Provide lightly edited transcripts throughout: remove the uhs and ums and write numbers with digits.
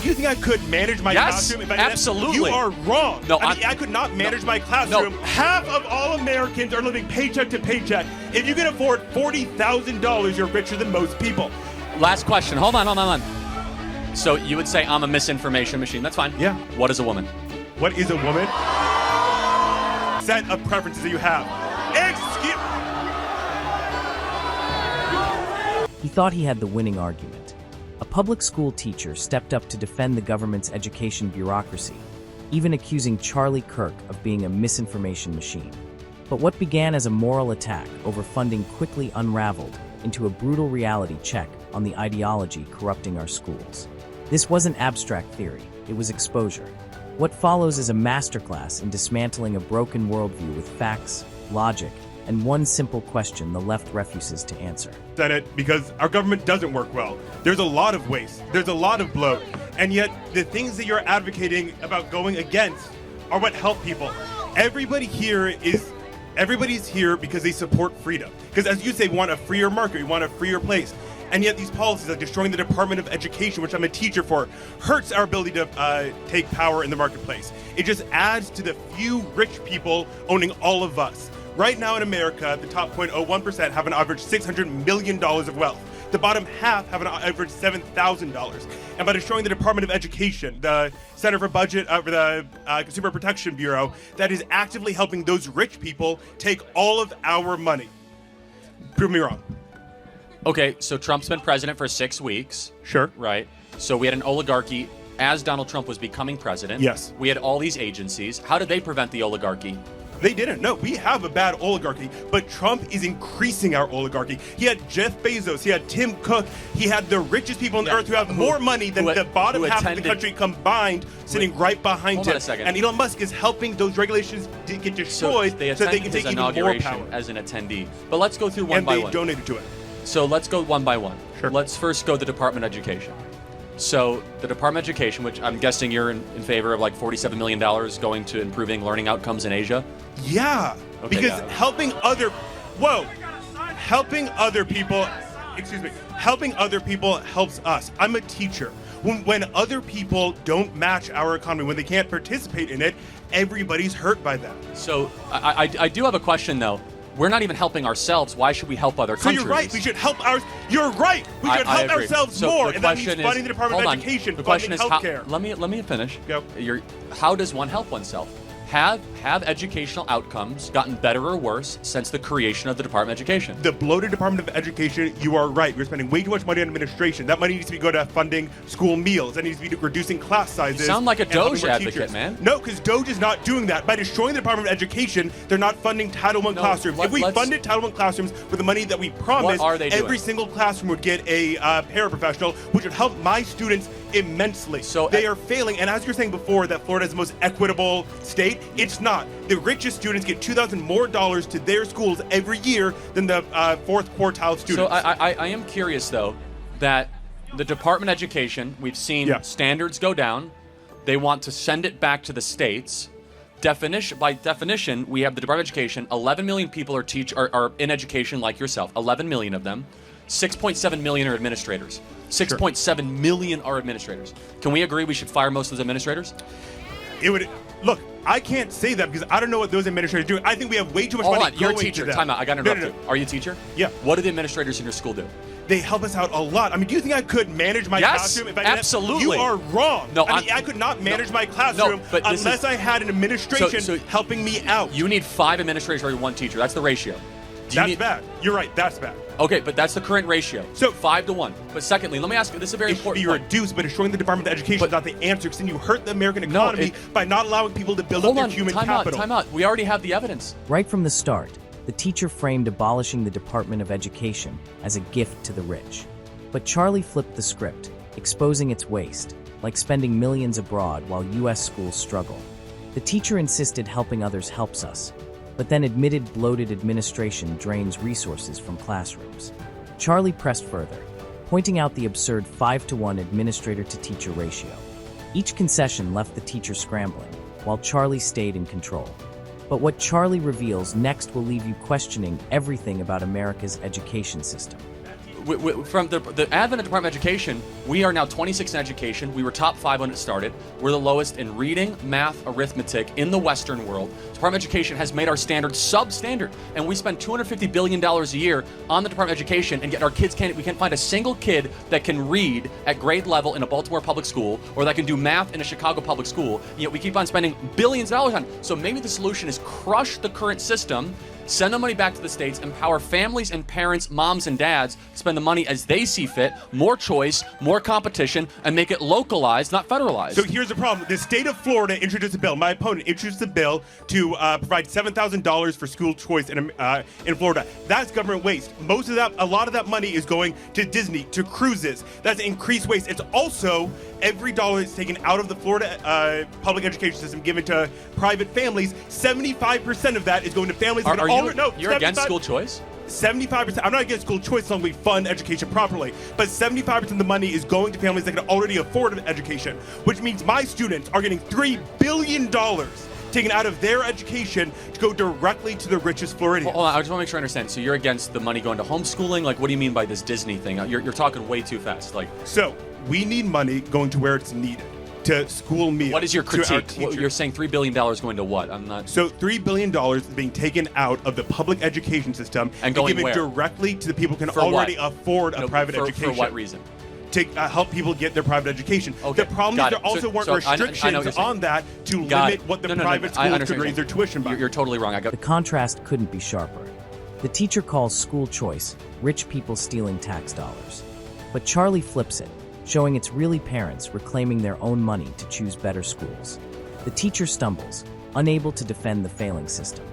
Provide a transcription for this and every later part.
Do you think I could manage my classroom if I did that? Absolutely. You are wrong. No, I could not manage my classroom. No. Half of all Americans are living paycheck to paycheck. If you can afford $40,000, you're richer than most people. Last question. Hold on. So you would say I'm a misinformation machine. That's fine. Yeah. What is a woman? What is a woman? Set of preferences that you have. He thought he had the winning argument. A public school teacher stepped up to defend the government's education bureaucracy, even accusing Charlie Kirk of being a misinformation machine. But what began as a moral attack over funding quickly unraveled into a brutal reality check on the ideology corrupting our schools. This wasn't abstract theory, it was exposure. What follows is a masterclass in dismantling a broken worldview with facts, logic, and one simple question the left refuses to answer. Senate, because our government doesn't work well. There's a lot of waste. There's a lot of bloat. And yet, the things that you're advocating about going against are what help people. Everybody's here because they support freedom. Because as you say, we want a freer market, we want a freer place. And yet these policies like destroying the Department of Education, which I'm a teacher for, hurts our ability to take power in the marketplace. It just adds to the few rich people owning all of us. Right now in America, the top 0.01% have an average $600 million of wealth. The bottom half have an average $7,000. And by destroying the Department of Education, the Center for Budget, the Consumer Protection Bureau, that is actively helping those rich people take all of our money. Prove me wrong. Okay, so Trump's been president for 6 weeks. Sure. Right. So we had an oligarchy as Donald Trump was becoming president. Yes. We had all these agencies. How did they prevent the oligarchy? They didn't. No, we have a bad oligarchy, but Trump is increasing our oligarchy. He had Jeff Bezos, he had Tim Cook, he had the richest people on the earth who have more money than the bottom half of the country combined sitting right behind him. Hold on a second. And Elon Musk is helping those regulations get destroyed so they can take even more power. As an attendee. But let's go through one by one. And they donated to it. So let's go one by one. Sure. Let's first go to the Department of Education. So the Department of Education, which I'm guessing you're in favor of like $47 million going to improving learning outcomes in Asia? Yeah, okay, because helping other people helps us. I'm a teacher. When other people don't match our economy, when they can't participate in it, everybody's hurt by that. So I do have a question though. We're not even helping ourselves. Why should we help other countries? So you're right. We should help ours. You're right. We should help ourselves more. And that means funding the Department of Education, funding healthcare. Let me finish. Go. How does one help oneself? Have educational outcomes gotten better or worse since the creation of the Department of Education? The bloated Department of Education, you are right. We're spending way too much money on administration. That money needs to be go to funding school meals. That needs to be reducing class sizes. You sound like a Doge advocate, man. No, because Doge is not doing that. By destroying the Department of Education, they're not funding Title I classrooms. If we funded Title I classrooms with the money that we promised, every single classroom would get a paraprofessional, which would help my students immensely. So they are failing. And as you're saying before, that Florida is the most equitable state, it's not. The richest students get $2,000 more to their schools every year than the fourth quartile students. So I am curious, though, that the Department of Education, we've seen standards go down. They want to send it back to the states. By definition, we have the Department of Education. 11 million people are in education like yourself. 11 million of them. 6.7 million are administrators. 6.7 million are administrators. Can we agree we should fire most of those administrators? Look, I can't say that because I don't know what those administrators are doing. I think we have way too much money going to them. You're a teacher. Time out. I got to interrupt you. Are you a teacher? Yeah. What do the administrators in your school do? They help us out a lot. I mean, do you think I could manage my classroom if I did that? Absolutely. You are wrong. No, I could not manage my classroom unless I had an administration helping me out. You need 5 administrators for one teacher. That's the ratio. That's bad. You're right. That's bad. Okay, but that's the current ratio. So 5 to 1. But secondly, let me ask you, this is a very important point. It should be reduced, but destroying the Department of Education is not the answer, because then you hurt the American economy by not allowing people to build up their human capital. Time out. We already have the evidence. Right from the start, the teacher framed abolishing the Department of Education as a gift to the rich. But Charlie flipped the script, exposing its waste, like spending millions abroad while U.S. schools struggle. The teacher insisted helping others helps us, but then admitted bloated administration drains resources from classrooms. Charlie pressed further, pointing out the absurd 5-to-1 administrator-to-teacher ratio. Each concession left the teacher scrambling, while Charlie stayed in control. But what Charlie reveals next will leave you questioning everything about America's education system. from the advent of Department of Education, we are now 26 in education. We were top 5 when it started. We're the lowest in reading, math, arithmetic in the Western world. Department of Education has made our standards substandard, and we spend $250 billion a year on the Department of Education, and yet our kids we can't find a single kid that can read at grade level in a Baltimore public school or that can do math in a Chicago public school. Yet we keep on spending billions of dollars on it. So maybe the solution is crush the current system, send the money back to the states, empower families and parents, moms and dads, spend the money as they see fit, more choice, more competition, and make it localized, not federalized. So here's the problem. The state of Florida introduced a bill. My opponent introduced a bill to provide $7,000 for school choice in Florida. That's government waste. A lot of that money is going to Disney, to cruises. That's increased waste. It's also every dollar that's taken out of the Florida public education system given to private families. 75% of that is going to families. You're against school choice? 75%. I'm not against school choice as long as we fund education properly, but 75% of the money is going to families that can already afford education, which means my students are getting $3 billion taken out of their education to go directly to the richest Floridians. Hold on, I just want to make sure I understand. So you're against the money going to homeschooling? Like, what do you mean by this Disney thing? You're talking way too fast. So we need money going to where it's needed. To school meals. What is your critique? You're saying $3 billion going to what? I'm not. So $3 billion is being taken out of the public education system and given where? Directly to the people who can already afford a private education. For what reason? To help people get their private education. Okay. The problem is there also weren't restrictions on that to limit what the private schools could raise their tuition by. You're totally wrong. The contrast couldn't be sharper. The teacher calls school choice rich people stealing tax dollars. But Charlie flips it, showing it's really parents reclaiming their own money to choose better schools. The teacher stumbles, unable to defend the failing system.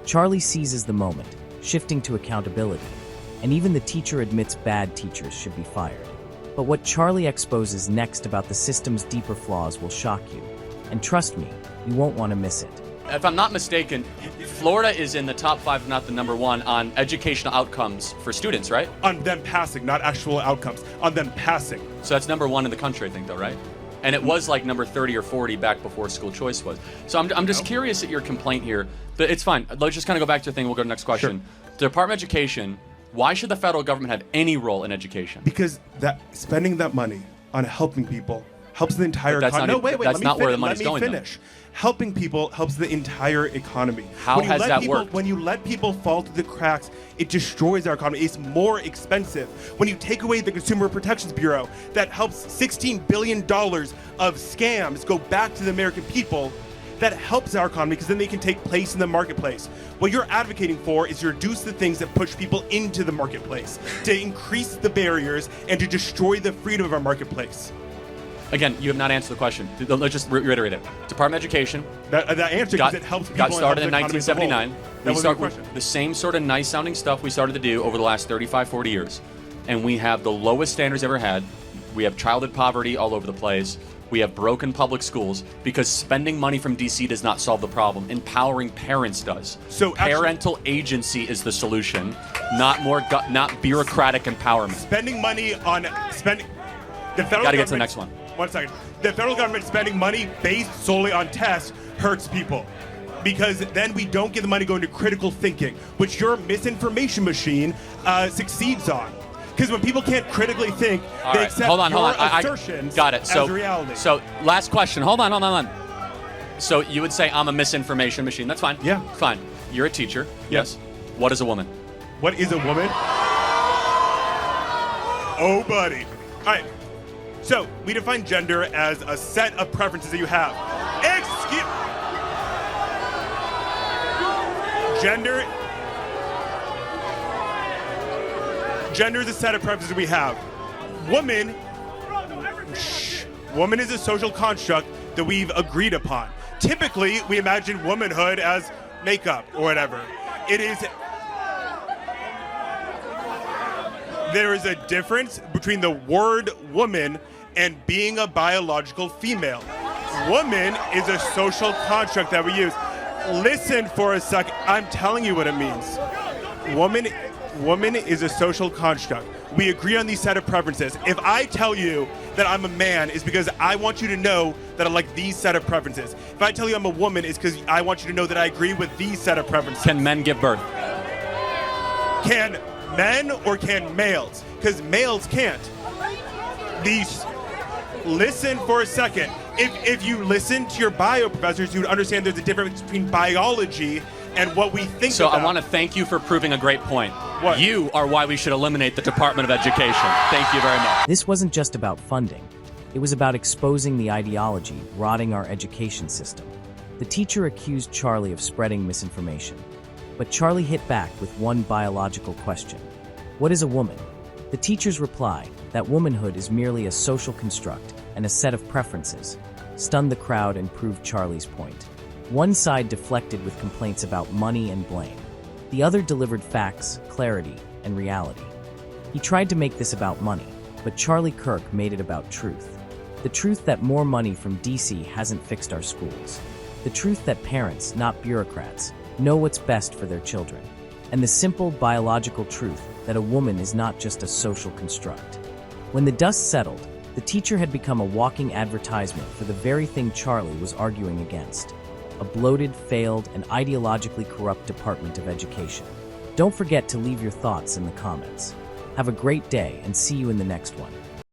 Charlie seizes the moment, shifting to accountability, and even the teacher admits bad teachers should be fired. But what Charlie exposes next about the system's deeper flaws will shock you. And trust me, you won't want to miss it. If I'm not mistaken, Florida is in the top 5, if not the number 1, on educational outcomes for students, right? On them passing, not actual outcomes. On them passing. So that's number 1 in the country, I think, though, right? And it was like number 30 or 40 back before school choice was. So I'm just curious at your complaint here. But it's fine. Let's just kind of go back to the thing. We'll go to the next question. Sure. The Department of Education, why should the federal government have any role in education? Because spending that money on helping people helps the entire economy. No, wait. That's not where the money's going. Finish. Helping people helps the entire economy. How has that worked? When you let people fall through the cracks, it destroys our economy. It's more expensive. When you take away the Consumer Protections Bureau, that helps $16 billion of scams go back to the American people. That helps our economy because then they can take place in the marketplace. What you're advocating for is to reduce the things that push people into the marketplace, to increase the barriers, and to destroy the freedom of our marketplace. Again, you have not answered the question. Let's just reiterate it. Department of Education. That answer because it helps people. Got started in 1979. We start with the same sort of nice sounding stuff we started to do over the last 35, 40 years. And we have the lowest standards ever had. We have childhood poverty all over the place. We have broken public schools because spending money from DC does not solve the problem. Empowering parents does. So parental agency is the solution, not bureaucratic empowerment. Spending money on spending. The federal Gotta get to the next one. 1 second. The federal government spending money based solely on tests hurts people. Because then we don't get the money going to critical thinking, which your misinformation machine succeeds on. Because when people can't critically think, they accept your assertions as reality. So, last question. Hold on. So, you would say I'm a misinformation machine. That's fine. Yeah. Fine. You're a teacher. Yes. What is a woman? What is a woman? Oh, buddy. All right. So, we define gender as a set of preferences that you have. Gender is a set of preferences that we have. Woman is a social construct that we've agreed upon. Typically, we imagine womanhood as makeup or whatever. There is a difference between the word woman and being a biological female. Woman is a social construct that we use. Listen for a second. I'm telling you what it means. Woman is a social construct. We agree on these set of preferences. If I tell you that I'm a man, it's because I want you to know that I like these set of preferences. If I tell you I'm a woman, it's because I want you to know that I agree with these set of preferences. Can men give birth? Can men or can males? Because males can't. These, listen for a second. If you listen to your bio professors, you would understand there's a difference between biology and what we think So about. I want to thank you for proving a great point. What? You are why we should eliminate the Department of Education. Thank you very much. This wasn't just about funding. It was about exposing the ideology rotting our education system. The teacher accused Charlie of spreading misinformation. But Charlie hit back with one biological question. What is a woman? The teacher's reply, that womanhood is merely a social construct and a set of preferences, stunned the crowd and proved Charlie's point. One side deflected with complaints about money and blame. The other delivered facts, clarity, and reality. He tried to make this about money, but Charlie Kirk made it about truth. The truth that more money from DC hasn't fixed our schools. The truth that parents, not bureaucrats, know what's best for their children. And the simple biological truth that a woman is not just a social construct. When the dust settled, the teacher had become a walking advertisement for the very thing Charlie was arguing against. A bloated, failed, and ideologically corrupt Department of Education. Don't forget to leave your thoughts in the comments. Have a great day and see you in the next one.